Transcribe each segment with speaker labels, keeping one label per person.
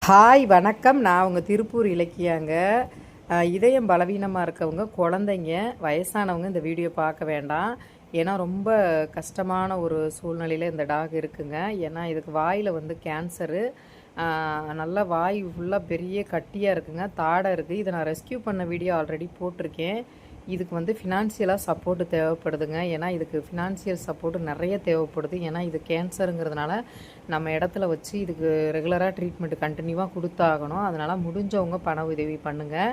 Speaker 1: Hi வணக்கம். நான் உங்கள் திருப்பூர் இலக்கியாங்க. இதயம் பலவீனமாக இருக்கவங்க, குழந்தைங்க, வயசானவங்க இந்த வீடியோ பார்க்க வேண்டாம். ஏன்னா ரொம்ப கஷ்டமான ஒரு சூழ்நிலையில் இந்த டாக் இருக்குங்க. ஏன்னா இதுக்கு வாயில் கேன்சரு, நல்லா வாய் ஃபுல்லாக பெரிய கட்டியாக இருக்குங்க, தாடை இருக்குது. இதை நான் ரெஸ்கியூ பண்ண வீடியோ ஆல்ரெடி போட்டிருக்கேன். இதுக்கு ஃபினான்ஷியலாக சப்போர்ட்டு தேவைப்படுதுங்க. ஏன்னா இதுக்கு ஃபினான்ஷியல் சப்போர்ட்டு நிறைய தேவைப்படுது. ஏன்னா இது கேன்சருங்கிறதுனால நம்ம இடத்துல வச்சு இதுக்கு ரெகுலராக ட்ரீட்மெண்ட் கண்டினியூவாக கொடுத்தாகணும். அதனால் முடிஞ்சவங்க பண உதவி பண்ணுங்கள்.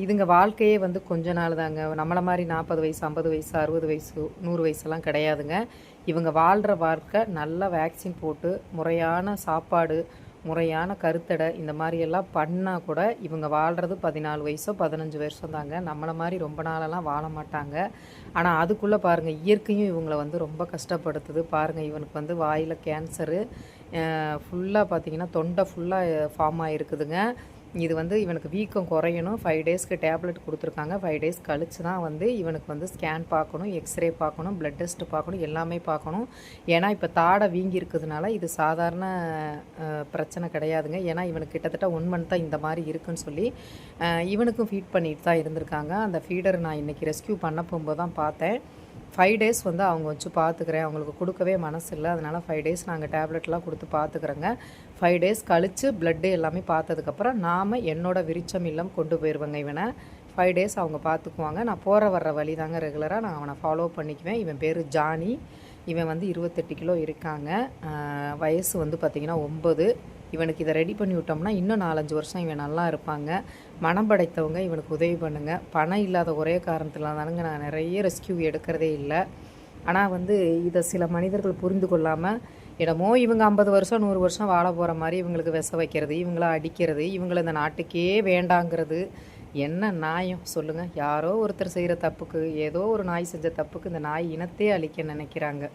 Speaker 1: இதுங்க வாழ்க்கையே கொஞ்ச நாள் தாங்க. நம்மளை மாதிரி 40 வயசு, 50 வயசு, 60 வயசு, 100 வயசுலாம் கிடையாதுங்க. இவங்க வாழ்கிற வாழ்க்கை நல்லா வேக்சின் போட்டு, முறையான சாப்பாடு, முறையான கருத்தடை இந்த மாதிரியெல்லாம் பண்ணால் கூட இவங்க வாழ்கிறது 14 வயசோ 15 வருஷம் தாங்க. நம்மளை மாதிரி ரொம்ப நாளெல்லாம் வாழ மாட்டாங்க. ஆனால் அதுக்குள்ளே பாருங்கள், இயற்கையும் இவங்களை ரொம்ப கஷ்டப்படுத்துது. பாருங்கள், இவனுக்கு வாயில் கேன்சரு, ஃபுல்லாக பார்த்திங்கன்னா தொண்டை ஃபுல்லாக ஃபார்ம் ஆகிருக்குதுங்க. இது இவனுக்கு வீக்கம் குறையணும். 5 டேஸ்க்கு டேப்லெட் கொடுத்துருக்காங்க. 5 டேஸ் கழித்து தான் இவனுக்கு ஸ்கேன் பார்க்கணும், எக்ஸ்ரே பார்க்கணும், ப்ளட் டெஸ்ட்டு பார்க்கணும், எல்லாமே பார்க்கணும். ஏன்னா இப்போ தாடை வீங்கி இருக்கிறதுனால இது சாதாரண பிரச்சனை கிடையாதுங்க. ஏன்னா இவனுக்கு கிட்டத்தட்ட 1 மந்த் தான் இந்த மாதிரி இருக்குன்னு சொல்லி இவனுக்கும் ஃபீட் பண்ணிட்டு தான் இருந்திருக்காங்க. அந்த ஃபீடர் நான் இன்றைக்கி ரெஸ்கியூ பண்ண போகும்போது தான் பார்த்தேன். 5 டேஸ் அவங்க வச்சு பார்த்துக்கிறேன், அவங்களுக்கு கொடுக்கவே மனசு இல்லை. அதனால் 5 டேஸ் நாங்கள் டேப்லெட்லாம் கொடுத்து பார்த்துக்குறோங்க. 5 டேஸ் கழித்து ப்ளட்டு எல்லாமே பார்த்ததுக்கப்புறம் நாம் என்னோடய விருச்சம் இல்லம் கொண்டு போயிடுவேங்க. இவனை 5 டேஸ் அவங்க பார்த்துக்குவாங்க. நான் போகிற வர்ற வழி தாங்க ரெகுலராக நான் அவனை ஃபாலோ பண்ணிக்குவேன். இவன் பேர் ஜானி. இவன் 28 கிலோ இருக்காங்க. வயசு பார்த்திங்கன்னா 9. இவனுக்கு இதை ரெடி பண்ணி விட்டோம்னா இன்னும் 4-5 வருஷம் இவன் நல்லா இருப்பாங்க. மனம் படைத்தவங்க இவனுக்கு உதவி பண்ணுங்கள். பணம் இல்லாத ஒரே காரணத்தில் தானுங்க நான் நிறைய ரெஸ்கியூ எடுக்கிறதே இல்லை. ஆனால் இதை சில மனிதர்கள் புரிந்து கொள்ளாமல் இடமோ இவங்க 50 வருஷம் 100 வருஷம் வாழ போகிற மாதிரி இவங்களுக்கு விஷ வைக்கிறது, இவங்கள அடிக்கிறது, இவங்களை இந்த நாட்டுக்கே வேண்டாங்கிறது என்ன நியாயம் சொல்லுங்கள்? யாரோ ஒருத்தர் செய்கிற தப்புக்கு, ஏதோ ஒரு நாய் செஞ்ச தப்புக்கு இந்த நாய் இனத்தையே அழிக்க நினைக்கிறாங்க.